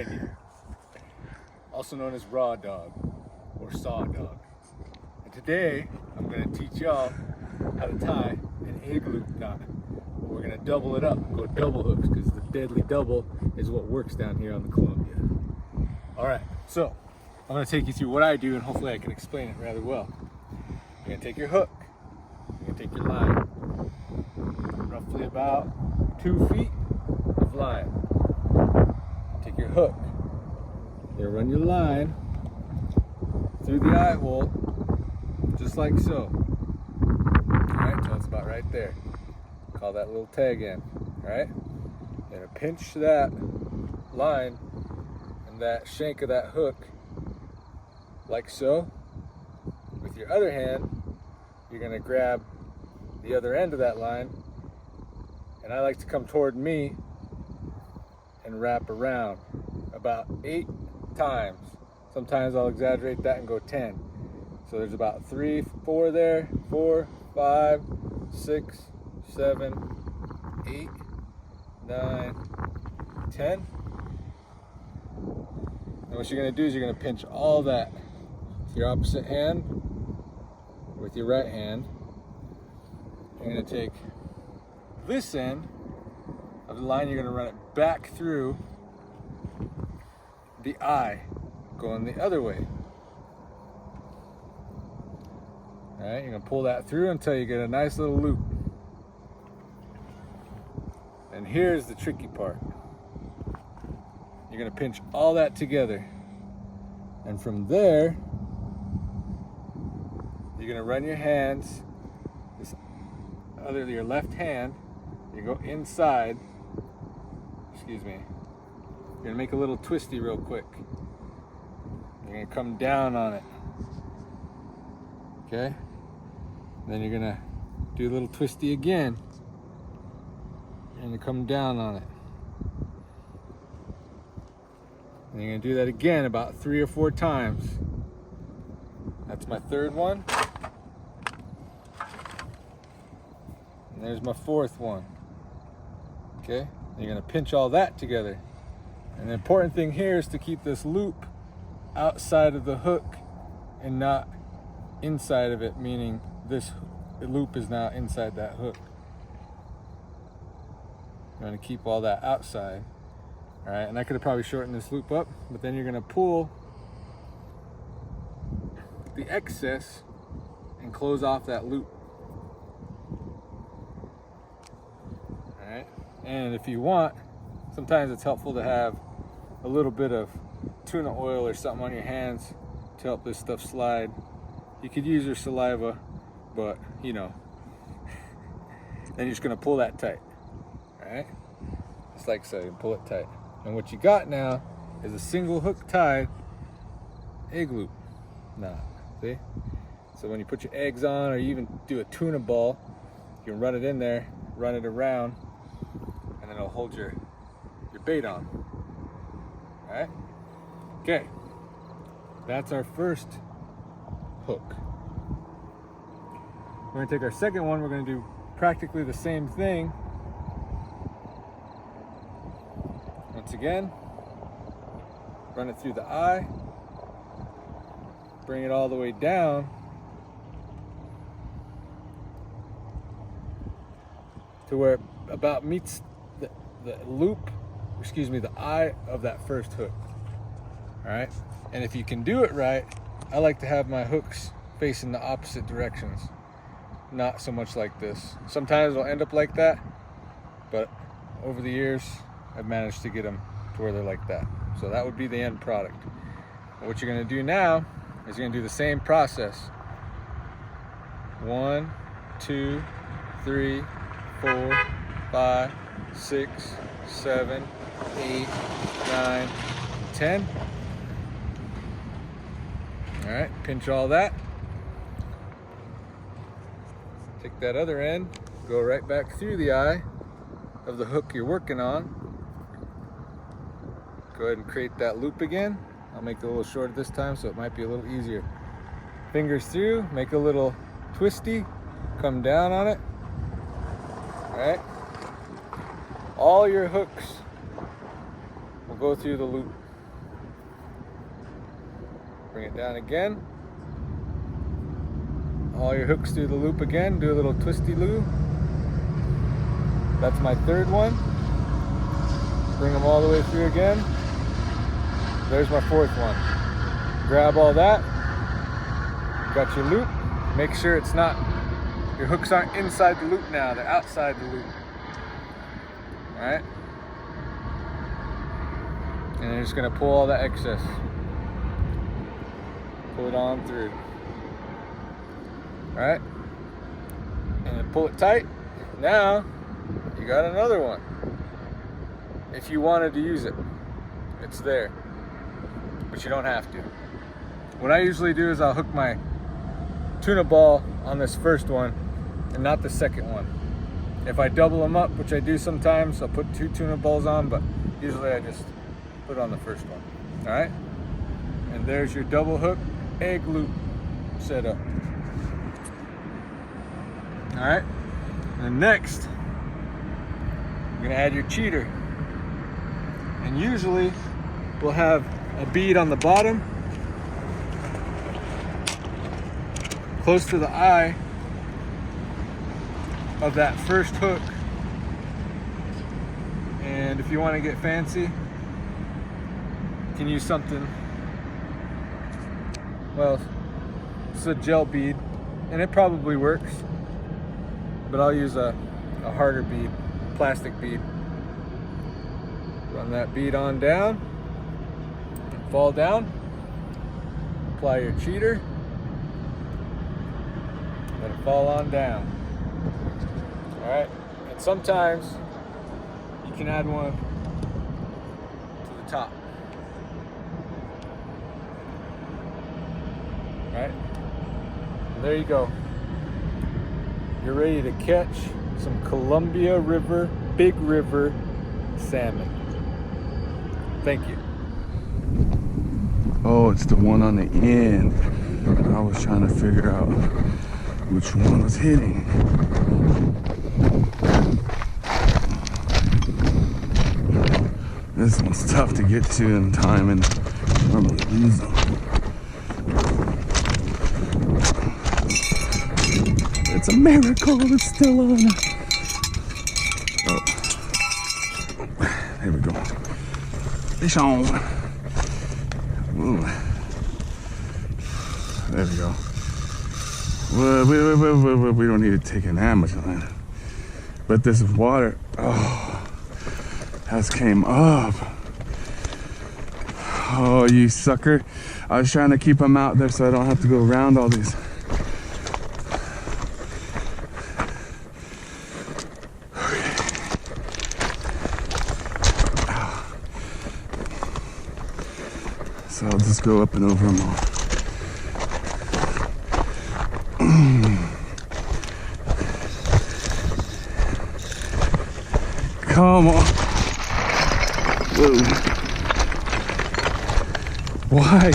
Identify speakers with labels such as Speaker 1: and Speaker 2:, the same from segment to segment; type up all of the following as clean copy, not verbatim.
Speaker 1: Canyon, also known as raw dog or saw dog. And today I'm going to teach y'all how to tie an egg loop knot. We're going to double it up, go double hooks, because the deadly double is what works down here on the Columbia. All right, so I'm going to take you through what I do, and hopefully I can explain it rather well. You're going to take your hook, you're going to take your line, roughly about 2 feet of line. Take your hook, you're going to run your line through the eye hole, just like so. All right, so it's about right there. Call that little tag in, all right? You're going to pinch that line and that shank of that hook like so. With your other hand, you're going to grab the other end of that line, and I like to come toward me and wrap around about 8 times. Sometimes I'll exaggerate that and go 10. So there's about 3, 4 there, 4, 5, 6, 7, 8, 9, 10. And what you're going to do is you're going to pinch all that with your opposite hand, with your right hand. You're going to take this end of the line, you're going to run it back through the eye, going the other way. All right, you're going to pull that through until you get a nice little loop. And here's the tricky part. You're going to pinch all that together. And from there, you're going to run your hands, your left hand, you go inside, excuse me, you're going to make a little twisty real quick. You're going to come down on it. Okay? Then you're going to do a little twisty again. And you come down on it. And you're going to do that again about 3 or 4 times. That's my third one. And there's my fourth one. Okay? And you're going to pinch all that together. And the important thing here is to keep this loop outside of the hook and not inside of it, meaning this loop is now inside that hook. You're going to keep all that outside. All right, and I could have probably shortened this loop up, but then you're going to pull the excess and close off that loop. All right, and if you want, sometimes it's helpful to have a little bit of tuna oil or something on your hands to help this stuff slide. You could use your saliva, but you know, then you're just going to pull that tight. All right, just like so, you pull it tight. And what you got now is a single hook tied egg loop knot. See? So when you put your eggs on, or you even do a tuna ball, you can run it in there, run it around, and then it'll hold your bait on. All right? Okay. That's our first hook. We're gonna take our second one. We're gonna do practically the same thing. Once again, run it through the eye, bring it all the way down to where it about meets the loop, excuse me, the eye of that first hook. All right, and if you can do it right, I like to have my hooks facing the opposite directions, not so much like this. Sometimes it'll end up like that, but over the years, I've managed to get them to where they're like that. So that would be the end product. And what you're going to do now is you're going to do the same process. 1, 2, 3, 4, 5, 6, 7, 8, 9, 10. All right, pinch all that. Take that other end, go right back through the eye of the hook you're working on. Go ahead and create that loop again. I'll make it a little shorter this time, so it might be a little easier. Fingers through, make a little twisty, come down on it. All right. All your hooks will go through the loop. Bring it down again. All your hooks through the loop again. Do a little twisty loo. That's my third one. Bring them all the way through again. There's my fourth one. Grab all that. Got your loop. Make sure it's not, your hooks aren't inside the loop now, they're outside the loop. All right? And you're just gonna pull all that excess. Pull it on through. All right? And then pull it tight. Now, you got another one. If you wanted to use it, it's there. But you don't have to. What I usually do is I'll hook my tuna ball on this first one and not the second one. If I double them up, which I do sometimes, I'll put 2 tuna balls on, but usually I just put it on the first one. All right? And there's your double hook egg loop setup. All right? And next, you're gonna add your cheater. And usually we'll have a bead on the bottom, close to the eye of that first hook. And if you want to get fancy, you can use something, well, it's a gel bead, and it probably works, but I'll use a harder bead, plastic bead. Run that bead on down, fall down, apply your cheater, let it fall on down. All right, and sometimes you can add one to the top. All right, and there you go. You're ready to catch some Columbia River, Big River salmon. Thank you.
Speaker 2: Oh, it's the one on the end. I was trying to figure out which one was hitting. This one's tough to get to in time and normally lose them. It's a miracle it's still on. Oh, there we go. Fish on. Ooh. There we go. Well, we don't need to take an that line. But this water, oh, has came up. Oh, you sucker. I was trying to keep them out there so I don't have to go around all these. So I'll just go up and over them all. Come on. Whoa. Why?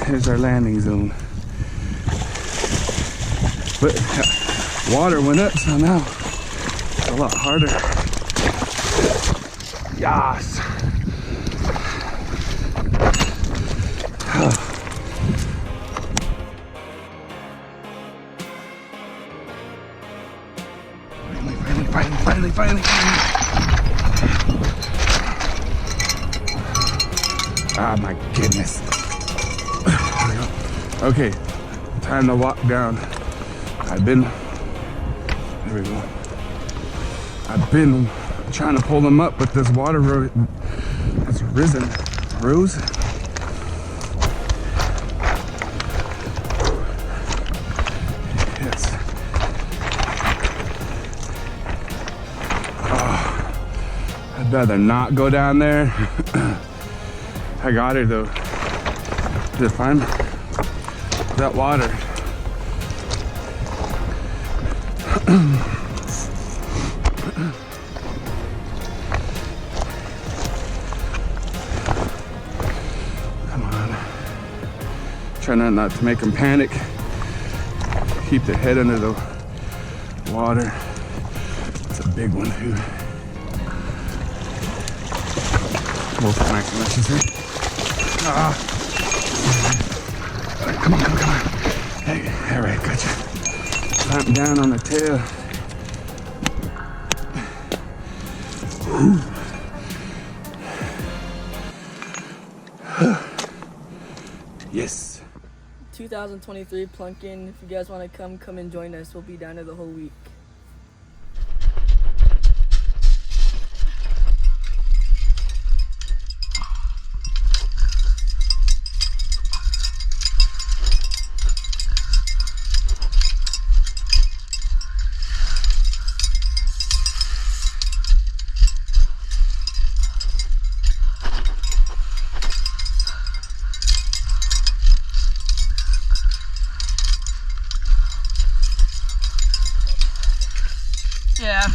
Speaker 2: Here's our landing zone. But water went up, so now it's a lot harder. Yes. Finally. Ah, my goodness. Okay, time to walk down. There we go. I've been trying to pull them up, but this water has rose. Yes. Oh, I'd rather not go down there. I got her though. to find that water. Come on. Try not to make them panic. Keep their head under the water. It's a big one too. Wolf flanking, what you say? Come on. Hey, all right, gotcha. Clamp down on the tail. Yes.
Speaker 3: 2023 Plunking. If you guys want to come and join us. We'll be down there the whole week. Yeah,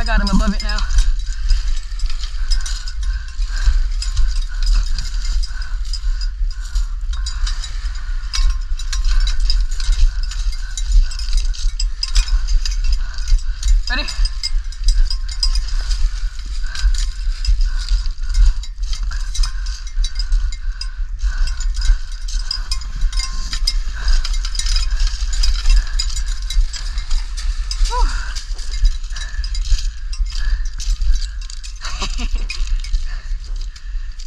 Speaker 3: I got him above it now. Ready?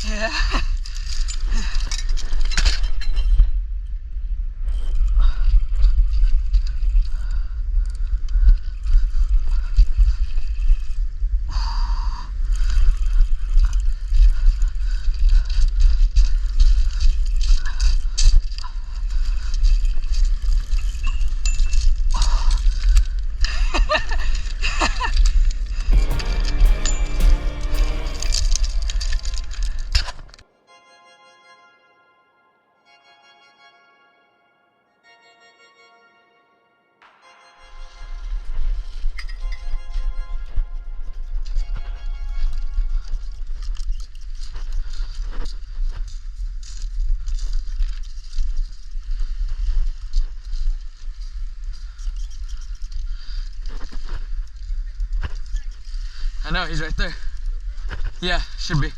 Speaker 3: Yeah. I know, he's right there. Yeah, should be.